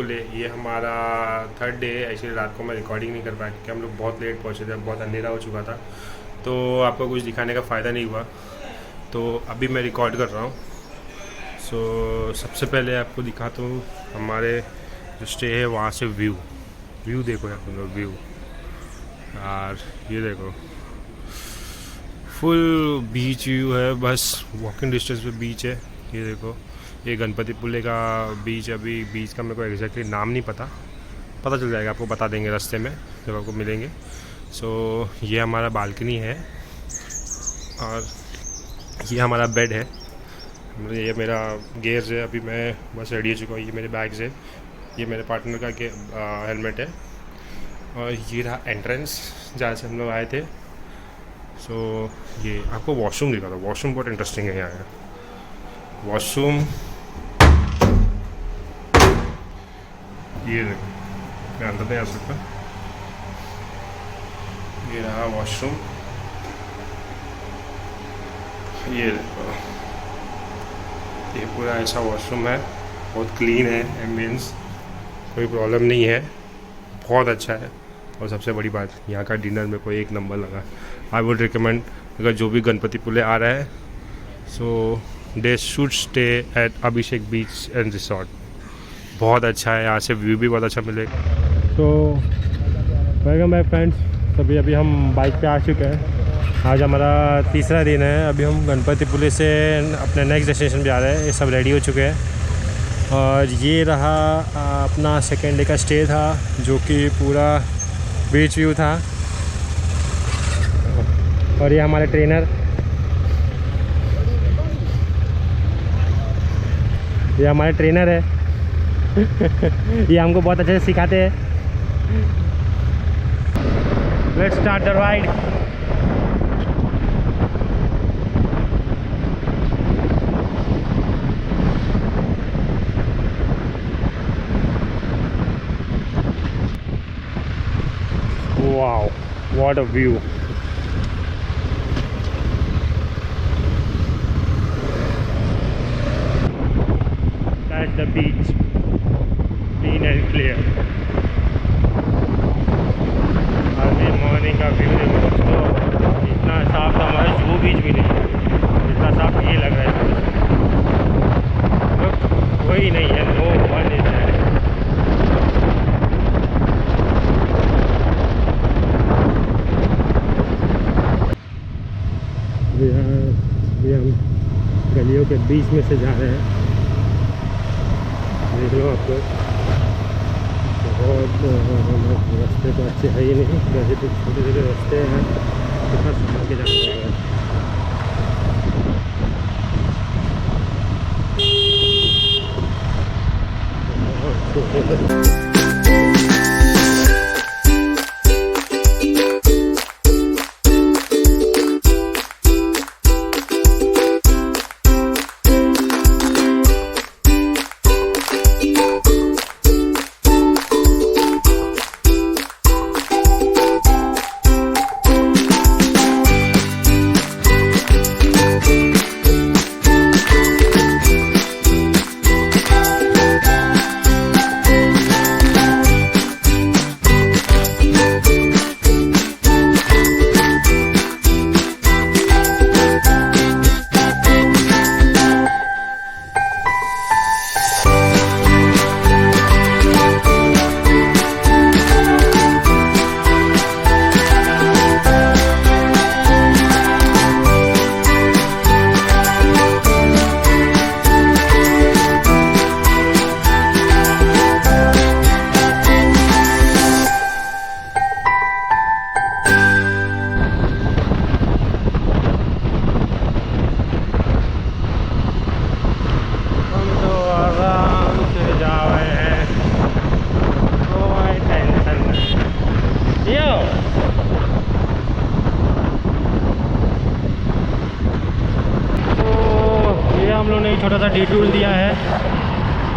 गणपतिपुले। ये हमारा third day है। एक्चुअली रात को मैं रिकॉर्डिंग नहीं कर पाया क्योंकि हम लोग बहुत लेट पहुँचे थे, बहुत अंधेरा हो चुका था, तो आपको कुछ दिखाने का फ़ायदा नहीं हुआ। तो अभी मैं रिकॉर्ड कर रहा हूँ। सबसे पहले आपको दिखाता हूँ हमारे जो स्टे है वहाँ से व्यू देखो यार, तुम लोग व्यू यार, ये देखो फुल बीच व्यू है, बस वॉकिंग डिस्टेंस पे बीच है। ये देखो, ये गणपतिपुले का बीच। अभी बीच का मेरे को एग्जैक्टली नाम नहीं पता चल जाएगा, आपको बता देंगे रास्ते में जब आपको मिलेंगे। ये हमारा बालकनी है और ये हमारा बेड है। ये मेरा गेयर्स है, अभी मैं बस रेडी हो चुका हूँ। ये मेरे बैग्स है, ये मेरे पार्टनर का हेलमेट है, और ये रहा एंट्रेंस जहाँ से हम लोग आए थे। ये आपको वॉशरूम दिखा था। वॉशरूम बहुत इंटरेस्टिंग है यहाँ। वॉशरूम ये देखो, मैं अंदर नहीं आ सकता। ये रहा वॉशरूम, ये देखो, ये पूरा ऐसा वॉशरूम है। बहुत क्लीन है, एम्बियंस कोई प्रॉब्लम नहीं है, बहुत अच्छा है। और सबसे बड़ी बात, यहाँ का डिनर में कोई एक नंबर लगा। आई वुड रिकमेंड, अगर जो भी गणपतिपुले आ रहा है they should stay at Abhishek beach and resort. बहुत अच्छा है, यहाँ से व्यू भी बहुत अच्छा मिलेगा। Welcome back friends. अभी हम बाइक पे आ चुके हैं। आज हमारा तीसरा दिन है। अभी हम गणपतिपुले से अपने नेक्स्ट डेस्टिनेशन पे आ रहे हैं। ये सब रेडी हो चुके हैं और ये रहा अपना सेकेंड डे का स्टे था, जो कि पूरा बीच व्यू था। और ये हमारे ट्रेनर, ये हमारे ट्रेनर है ये हमको बहुत अच्छे से सिखाते हैं। Let's start the ride. Wow, what a view. That's the beach, clean and clear. Early morning का व्यू देखो दोस्तों, इतना साफ था हमारा जू बीच भी नहीं, इतना साफ ये लग रहा है। कोई नहीं है, नो वन इज देयर। हम गलियों के बीच में से जा रहे हैं। देख लो आप लोग, बहुत रास्ते तो अच्छे है ही नहीं, वैसे तो छोटे छोटे रास्ते हैं, कितना संभाल के जाना पड़ेगा। हम लोगों ने छोटा सा डिटूर दिया है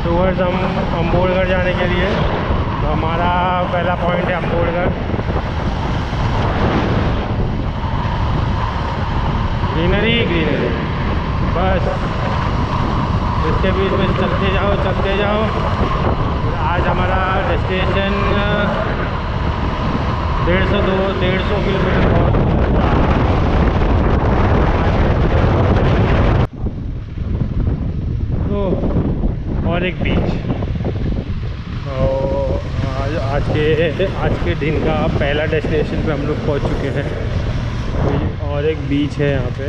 टूवर्ड्स हम अम्बोलगढ़ जाने के लिए। तो हमारा पहला पॉइंट है अम्बोलगढ़। ग्रीनरी ग्रीनरी, बस इसके बीच में चलते जाओ आज हमारा डेस्टिनेशन 150 किलोमीटर और तो और एक बीच। और आज के दिन का पहला डेस्टिनेशन पे हम लोग पहुंच चुके हैं। और एक बीच है यहाँ पे।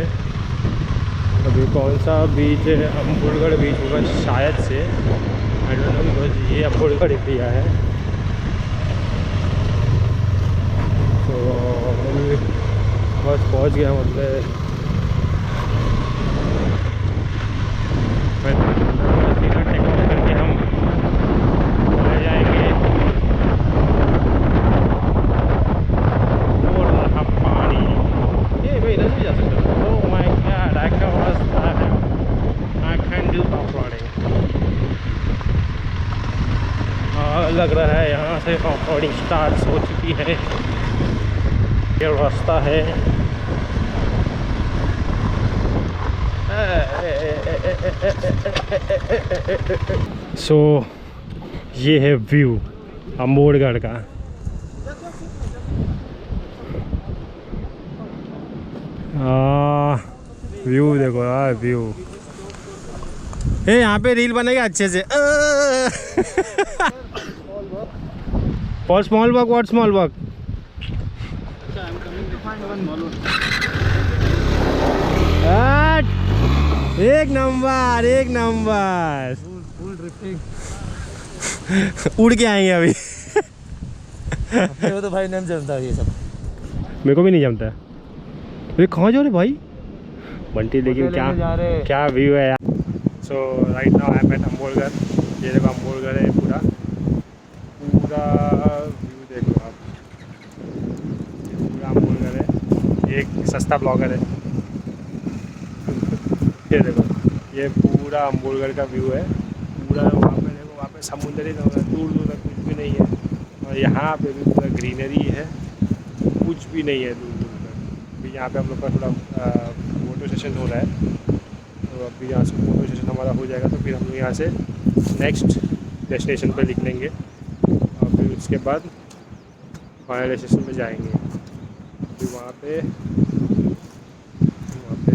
अभी कौन सा बीच है? अम्बुलगढ़ बीच होगा शायद से, आई डोंट नो, बिकॉज ये अम्बुलगढ़ एरिया है। तो बस पहुँच गया मतलब सीधा टेक ऑफ करके हम चले जाएंगे। और रहा पानी, ये भाई इधर भी जा सकते हो। Oh my God, I can do off roading. लग रहा है यहाँ से ऑफ रोडिंग स्टार्ट हो चुकी है। ये रास्ता है। सो ये है व्यू अम्बोडगढ़ का। व्यू देखो यार, व्यू। ए यहाँ पे रील बनेगा अच्छे से। For small work, what small work? एक नंबर, एक नंबर। Full drifting. उड़ के आएंगे अभी। तो भाई नहीं जमता ये सब, मेरे को भी नहीं जमता। अरे कहाँ जा रहे भाई बंटी? लेकिन क्या व्यू है यार। So right now I am at Ambolgad. ये देखो अम्बोलगढ़ है पूरा व्यू देखो आप। ये पूरा अम्बोलगढ़ है। एक सस्ता ब्लॉगर है। ये देखो, ये पूरा अम्बोलगढ़ का व्यू है। पूरा वहाँ पे देखो, वहाँ पे समुद्र ही दूर दूर तक कुछ भी नहीं है। और यहाँ पे भी पूरा ग्रीनरी है, कुछ भी नहीं है दूर दूर तक। अभी यहाँ पे हम लोग का थोड़ा फोटो सेशन हो रहा है। तो अभी यहाँ से फोटो सेशन हमारा हो जाएगा तो फिर हम लोग यहाँ से नेक्स्ट डेस्टिनेशन पे निकलेंगे। और फिर उसके बाद फाइनल डेस्टिनेशन पे जाएंगे। फिर वहाँ पे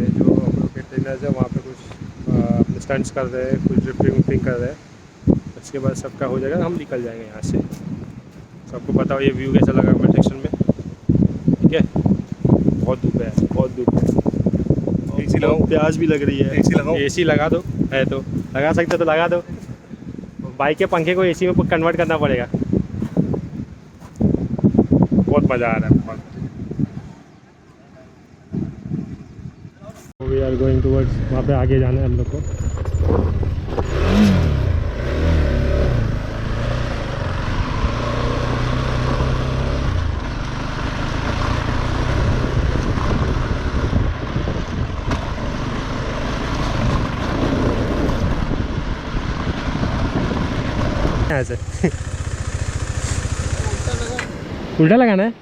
जो हम लोग के ट्रेनर्स है वहाँ पे कुछ स्टंट्स कर रहे हैं, कुछ ड्रिफ्टिंग कर रहे हैं। उसके बाद सबका हो जाएगा, हम निकल जाएंगे यहाँ से। सबको बताओ ये व्यू कैसा लगा कमेंट सेक्शन में, ठीक है? बहुत धूप है, बहुत धूप है। एसी लगाओ, प्याज भी लग रही है। एसी लगाओ, एसी लगा दो, है तो लगा सकते तो लगा दो। बाइक के पंखे को एसी में कन्वर्ट करना पड़ेगा। बहुत मज़ा आ रहा है, बहुत। वी आर गोइंग टूवर्ड्स, वहाँ पे आगे जाना है हम लोग को। ऐसे उल्टा लगाना है।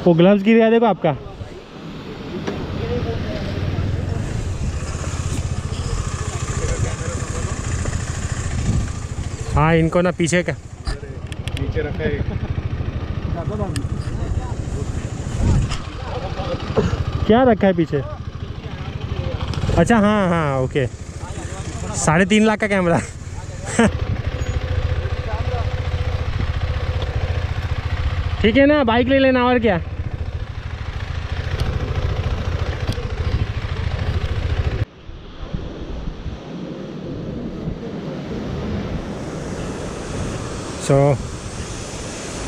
वो ग्लव्स गिर गया देखो आपका। हाँ इनको ना पीछे का नीचे रखा है। क्या रखा है पीछे? अच्छा हाँ हाँ ओके। 3.5 लाख का कैमरा। ठीक है ना, बाइक ले लेना और क्या।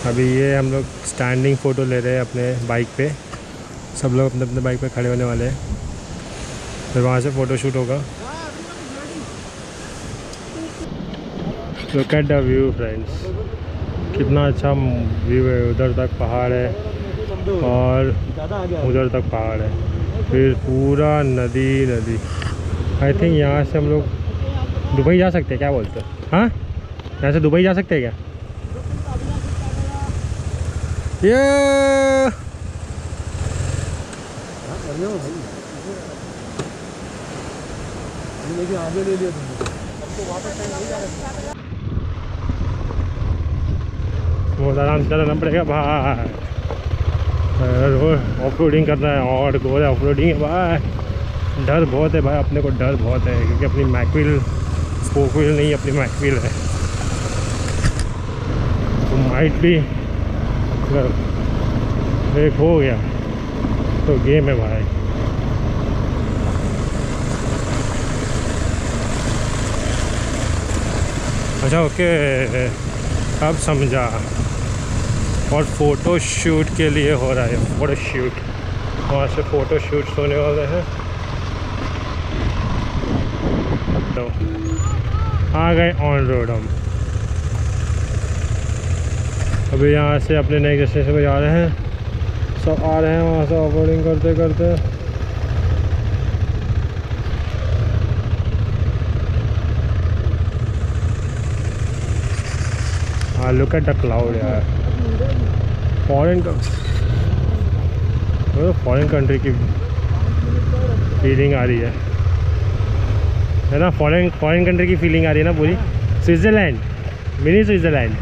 अभी ये हम लोग स्टैंडिंग फ़ोटो ले रहे हैं अपने बाइक पे। सब लोग अपने अपने बाइक पे खड़े होने वाले हैं, फिर वहाँ से फ़ोटो शूट होगा। Look at the view friends, कितना अच्छा व्यू है। उधर तक पहाड़ है और उधर तक पहाड़ है, फिर पूरा नदी। आई थिंक यहाँ से हम लोग दुबई जा सकते हैं, क्या बोलते हैं? हाँ यहाँ से दुबई जा सकते हैं क्या? ये लेकिन आगे ले लिया तुमने, हमको वापस टाइम नहीं जा रहा। बहुत आराम से चलाना पड़ेगा भाई, ऑफ रोडिंग करना है और गोल ऑफ रोडिंग है भाई। डर बहुत है भाई, अपने को डर बहुत है क्योंकि अपनी मैकविल स्पोक व्हील नहीं, अपनी मैकविल है, तो माइट भी अगर ब्रेक हो गया तो गेम है भाई। अच्छा ओके, अब समझा। और फ़ोटो शूट के लिए हो रहा है, फ़ोटो शूट, वहाँ से फ़ोटो शूट्स होने वाले हैं। तो आ गए ऑन रोड हम, अभी यहाँ से अपने नए डेस्टिनेशन पे जा रहे हैं। सब आ रहे हैं वहाँ से ऑफ रोडिंग करते करते। हाँ, लुक एट द क्लाउड यार, फॉरेन कंट्री की फीलिंग आ रही है ना, फॉरेन कंट्री की फीलिंग आ रही है ना पूरी। Switzerland, mini Switzerland.